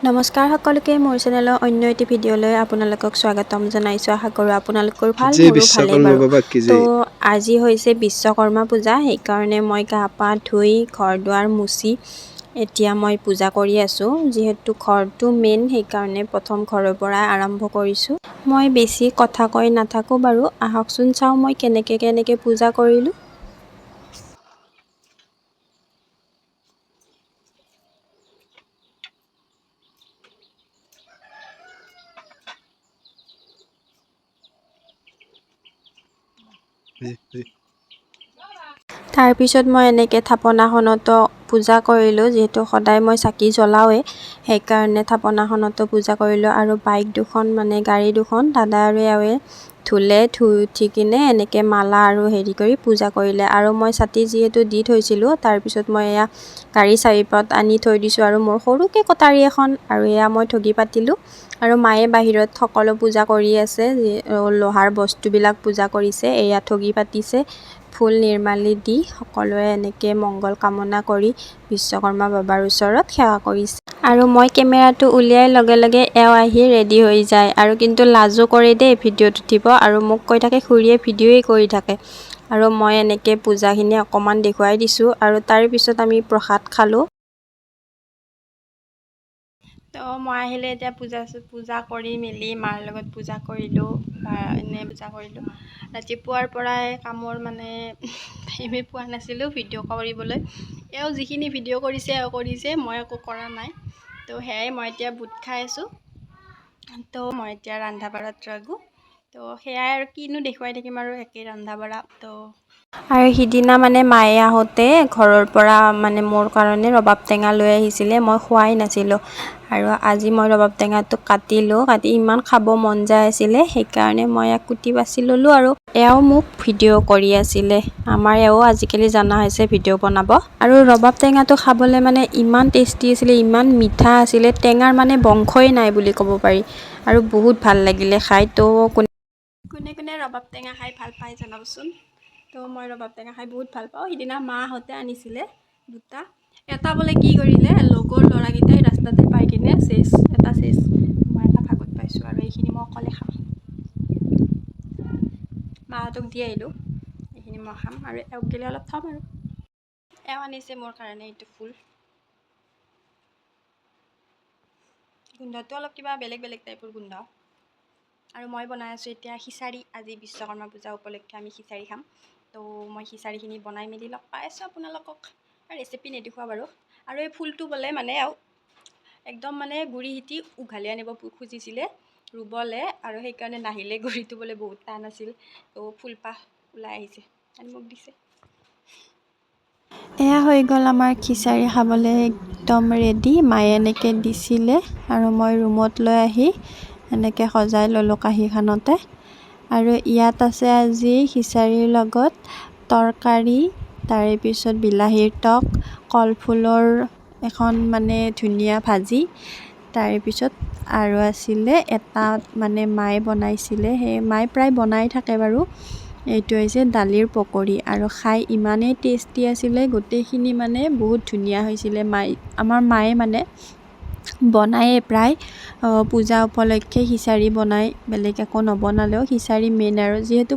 নমস্কাৰ সকলোকে মোৰ চেনেলৰ অন্য এটি ভিডিঅ'লৈ আপোনালোকক স্বাগতম জনাইছোঁ। আশা কৰোঁ আপোনালোকৰ ভাল, যে মোৰো ভালেই বিশ্বকৰ্মা বাৰু। বাবাক তো আজি হৈছে বিশ্বকৰ্মা পূজা, সেইকাৰণে মই গা পা ধুই ঘৰ দুৱাৰ মুচি এতিয়া মই পূজা কৰি আছোঁ। যিহেতু ঘৰটো মেইন, সেইকাৰণে প্ৰথম ঘৰৰ পৰা আৰম্ভ কৰিছোঁ। মই বেছি কথা কৈ নাথাকোঁ বাৰু, আহকচোন চাওঁ মই কেনেকৈ পূজা কৰিলোঁ। তাৰপিছত মই এনেকৈ থাপনাখনতো পূজা কৰিলোঁ। যিহেতু সদায় মই চাকি জ্বলাওঁৱেই, সেইকাৰণে থাপনাখনতো পূজা কৰিলোঁ। আৰু বাইক দুখন মানে গাড়ী দুখন দাদা আৰু এওঁৱে ধুলে, ধুই উঠি কিনে এনেকৈ মালা আৰু হেৰি কৰি পূজা কৰিলে। আৰু মই ছাতি যিহেতু দি থৈছিলোঁ, তাৰপিছত মই এয়া গাড়ী চাৰিপত আনি থৈ দিছোঁ আৰু মোৰ সৰুকৈ কটাৰী এখন, আৰু এয়া মই ঠগি পাতিলোঁ। আৰু মায়ে বাহিৰত সকলো পূজা কৰি আছে, লোহাৰ বস্তুবিলাক পূজা কৰিছে, এয়া ঠগি পাতিছে, ফুল নিৰ্মালি দি সকলোৱে এনেকৈ মংগল কামনা কৰি বিশ্বকৰ্মা বাবাৰ ওচৰত সেৱা কৰিছে। আৰু মই কেমেৰাটো উলিয়াই লগে লগে এওঁ আহি ৰেডি হৈ যায়, আৰু কিন্তু লাজো কৰে দেই ভিডিঅ'ত উঠিব, আৰু মোক কৈ থাকে খুৰীয়ে ভিডিঅ'ই কৰি থাকে। আৰু মই এনেকৈ পূজাখিনি অকণমান দেখুৱাই দিছোঁ। আৰু তাৰপিছত আমি প্ৰসাদ খালোঁ। তো মই আহিলে এতিয়া পূজা কৰি মেলি মাৰ লগত পূজা কৰিলোঁ, এনেই পূজা কৰিলোঁ। ৰাতিপুৱাৰ পৰাই কামৰ মানে টাইমেই পোৱা নাছিলোঁ ভিডিঅ' কৰিবলৈ। এওঁ যিখিনি ভিডিঅ' কৰিছে, মই একো কৰা নাই। তো সেয়াই মই এতিয়া বুট খাই আছোঁ। তো মই এতিয়া ৰন্ধা বঢ়াত লাগোঁ। তো সেয়াই আৰু কিনো দেখুৱাই থাকিম, আৰু একেই ৰন্ধা বঢ়া। তো আৰু সিদিনা মানে মায়ে আহোঁতে ঘৰৰ পৰা মানে মোৰ কাৰণে ৰবাব টেঙা লৈ আহিছিলে, মই খোৱাই নাছিলোঁ। আৰু আজি মই ৰবাব টেঙাটো কাটি ইমান খাব মন যায় আছিলে, সেইকাৰণে মই কুটি বাছি ল'লোঁ। আৰু এওঁ মোক ভিডিঅ' কৰি আছিলে। আমাৰ এওঁ আজিকালি জনা হৈছে ভিডিঅ' বনাব। আৰু ৰবাব টেঙাটো খাবলৈ মানে ইমান টেষ্টি আছিলে, ইমান মিঠা আছিলে, টেঙাৰ মানে বংশই নাই বুলি ক'ব পাৰি। আৰু বহুত ভাল লাগিলে খাই। তো কোনে ৰবাব টেঙা খাই ভাল পায় জনাবচোন। তো মই ৰবাব টেঙা খাই বহুত ভাল পাওঁ। সিদিনা মাহঁতে আনিছিলে দুটা। এটা বোলে কি কৰিলে, লগৰ ল'ৰাকেইটাই ৰাস্তাতে পাই কিনে এটা মই এটা ভাগত পাইছোঁ, আৰু এইখিনি মই অকলে খাম। মাহঁতক দি আহিলোঁ, এইখিনি মই খাম, আৰু এওঁক গেলি অলপ থ'ম। আৰু এওঁ আনিছে মোৰ কাৰণে এইটো ফুল। গোন্ধটো অলপ কিবা বেলেগ টাইপৰ গোন্ধ। আৰু মই বনাই আছোঁ এতিয়া খিচাৰি। আজি বিশ্বকৰ্মা পূজা উপলক্ষে আমি খিচাৰি খাম। তো মই খিচাৰিখিনি বনাই মেলি লগ পাই আছোঁ আপোনালোকক। ৰেচিপি নেদেখুৱাওঁ বাৰু। আৰু এই ফুলটো বোলে মানে একদম মানে গুৰি সিটি উঘালি আনিব খুজিছিলে ৰুবলৈ, আৰু সেইকাৰণে নাহিলে। গুৰিটো বোলে বহুত টান আছিল। তো ফুলপাহ ওলাই আহিছে, আনি মোক দিছে। এয়া হৈ গ'ল আমাৰ খিচাৰি খাবলৈ একদম ৰেডি। মায়ে এনেকৈ দিছিলে, আৰু মই ৰুমত লৈ আহি এনেকৈ সজাই ল'লোঁ কাঁহীখনতে। আৰু ইয়াত আছে আজি খিচাৰিৰ লগত তৰকাৰী, তাৰে পিছত বিলাহীৰ টক, কলফুলৰ এখন মানে ধুনীয়া ভাজি, তাৰে পিছত আৰু আছিলে এটা মানে মায়ে বনাইছিলে, সেই মায়ে প্ৰায় বনাই থাকে বাৰু। এইটো হৈছে দালিৰ পকৰি, আৰু খাই ইমানেই টেষ্টি আছিলে, গোটেইখিনি মানে বহুত ধুনীয়া হৈছিলে। আমাৰ মায়ে মানে বনায়ে প্ৰায় পূজা উপলক্ষে খিচাৰি বনাই, বেলেগ একো নবনালেও খিচাৰি মেইন। আৰু যিহেতু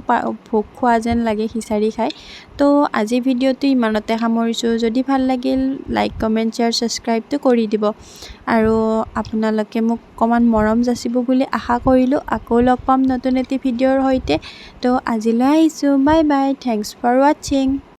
ভোগ খোৱা যেন লাগে খিচাৰি খাই। তো আজি ভিডিঅ'টো ইমানতে সামৰিছোঁ। যদি ভাল লাগিল লাইক, কমেণ্ট, শ্বেয়াৰ, ছাবস্ক্ৰাইবটো কৰি দিব। আৰু আপোনালোকে মোক অকণমান মৰম যাচিব বুলি আশা কৰিলোঁ। আকৌ লগ পাম নতুন এটি ভিডিঅ'ৰ সৈতে। তো আজিলৈ আহিছোঁ, বাই বাই, থেংকছ ফৰ ৱাটছিং।